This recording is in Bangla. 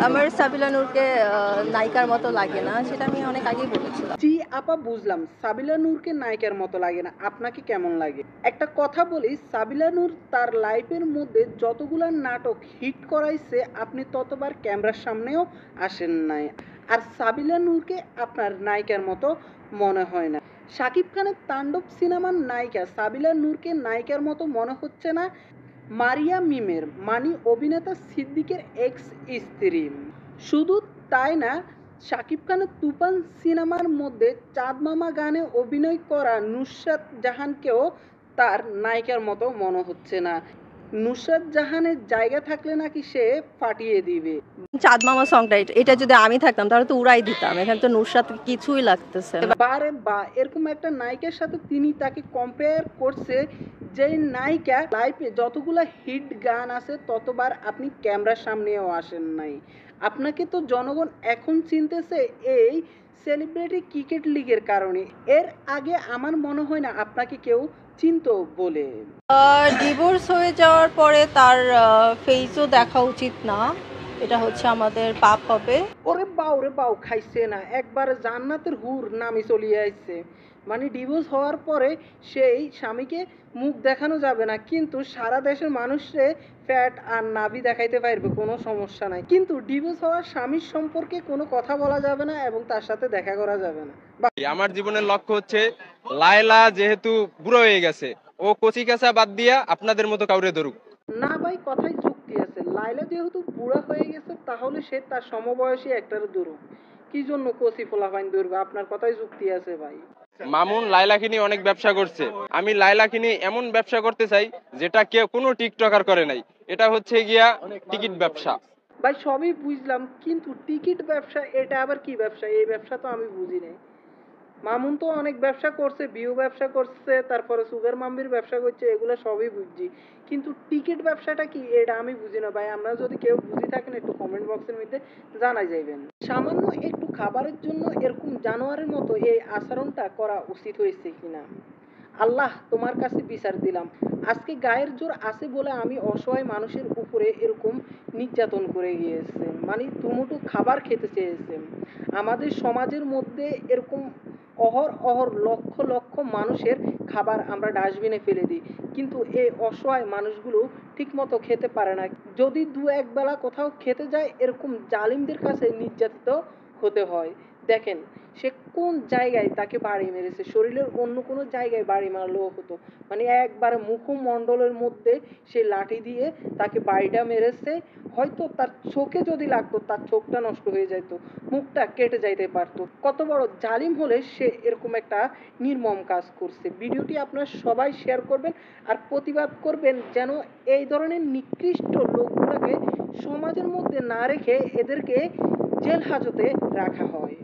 আমার সাবিলা নূরকে নায়িকার মতো লাগে না, সেটা আমি অনেক আগেই বলেছিলাম। জি আপা, বুঝলাম সাবিলা নূরকে নায়িকার মতো লাগে না, আপনাকে কেমন লাগে? একটা কথা বলি, সাবিলা নূর তার লাইফের মধ্যে যতগুলা নাটক হিট করাইছে আপনি ততবার ক্যামেরার সামনেও আসেন নাই। আর সাবিলা নূরকে আপনার নায়িকার মতো মনে হয় না। শাকিব খানের তাণ্ডব সিনেমার নায়িকা সাবিলা নূরকে নায়িকার মতো মনে হচ্ছে না। মারিয়া মিমের মানে অভিনেতা সিদ্দিকের এক্স স্ত্রী। শুধু তাই না, শাকিব খানের তুফান সিনেমার মধ্যে চাঁদ মামা গানে অভিনয় করা নুসরাত জাহানকেও তার নায়িকার মতো মনে হচ্ছে না। নুসরাত জাহানের জায়গা থাকলে নাকি সে ফাটিয়ে দিবে। চাঁদ মামা সংটা এটা যদি আমি থাকতাম তাহলে তো উড়াই দিতাম, এখানে তো নুসরাত কিছুই লাগতেছে না। বারে বা এরকম একটা নায়িকার সাথে তিনি তাকে কম্পেয়ার করছে, যে নায়িকা লাইফে যতগুলা হিট গান আছে ততবার আপনি ক্যামেরার সামনেও আসেন নাই। আপনাকে তো জনগণ এখন চিনতেছে এই সেলিব্রিটি ক্রিকেট লিগের কারণে। এর আগে আমার মনে হয় না আপনাকে কেউ চিনতো বলে। ডিভোর্স হয়ে যাওয়ার পরে তার ফেসও দেখা উচিত না, এটা হচ্ছে আমাদের পাপ হবে। ওরে বাউ খাইছে না, একবারে জান্নাতের হুর নামে চলিয়ে আসছে। মানে ডিভোর্স হওয়ার পরে সেই স্বামীকে মুখ দেখানো যাবে না, কিন্তু সারা দেশের মানুষরে ফ্যাট আর নাভি দেখাইতে পারবে, কোনো সমস্যা নাই। কিন্তু ডিভোর্স হওয়ার স্বামীর সম্পর্কে কোনো কথা বলা যাবে না এবং তার সাথে দেখা করা যাবে না। আমার জীবনের লক্ষ্য হচ্ছে লায়লা যেহেতু বুড়ো হয়ে গেছে, ও কচি কাঁচা বাদ দিয়া আপনাদের মতো কাউরে ধরুক। না ভাই, কথাই যুক্তি আছে। লাইলা যেহেতু বুড়া হয়ে গেছে তাহলে সে তার সমবয়সী একটার দূর। কি জন্য কচি ফোলাফাইন ধরবে? আপনার কথাই যুক্তি আছে ভাই। মামুন লায়লাকে নিয়ে অনেক ব্যবসা করছে, আমি লায়লাকে নিয়ে এমন ব্যবসা করতে চাই যেটা কেউ কোনো টিকটকার করে নাই। এটা হচ্ছে গিয়া টিকিট ব্যবসা। ভাই সবই বুঝলাম, কিন্তু টিকিট ব্যবসা এটা আবার কি ব্যবসা? এই ব্যবসা তো আমি বুঝি নাই। মামুন তো অনেক ব্যবসা করছে, বিউ ব্যবসা করছে, তারপরে সুগার মাম্বির ব্যবসা করছে, এগুলো সবই বুঝছি, কিন্তু টিকিট ব্যবসাটা কি এটা আমি বুঝি না ভাই। আমরা যদি কেউ বুঝি থাকেন একটু কমেন্ট বক্সের মধ্যে জানাই যাইবেন। সামান্য একটু খাবারের জন্য এরকম জানোয়ারের মতো এই আচরণটা করা উচিত হয়েছে কিনা আল্লাহ তোমার কাছে বিচার দিলাম। আজকে গায়ের জোর আছে বলে আমি অসহায় মানুষের উপরে এরকম নির্যাতন করে গিয়েছে, মানে দুমুঠো খাবার খেতে চেয়েছে। আমাদের সমাজের মধ্যে এরকম অহর লক্ষ লক্ষ মানুষের খাবার আমরা ডাস্টবিনে ফেলে দিই, কিন্তু এই অসহায় মানুষগুলো ঠিক মতো খেতে পারে না। যদি দু এক বেলা কোথাও খেতে যায় এরকম জালিমদের কাছে নির্যাতিত হতে হয়। দেখেন সে কোন জায়গায় তাকে বাড়ি মেরেছে, শরীরের অন্য কোনো জায়গায় বাড়ি মারলেও হতো, মানে একবারে মুখমণ্ডলের মধ্যে সে লাঠি দিয়ে তাকে বাড়িটা মেরেছে। হয়তো তার চোখে যদি লাগতো তার চোখটা নষ্ট হয়ে যাইতো, মুখটা কেটে যাইতে পারতো। কত বড় জালিম হলে সে এরকম একটা নির্মম কাজ করছে। ভিডিওটি আপনারা সবাই শেয়ার করবেন আর প্রতিবাদ করবেন যেন এই ধরনের নিকৃষ্ট লোকগুলোকে সমাজের মধ্যে না রেখে এদেরকে জেল হাজতে রাখা হয়।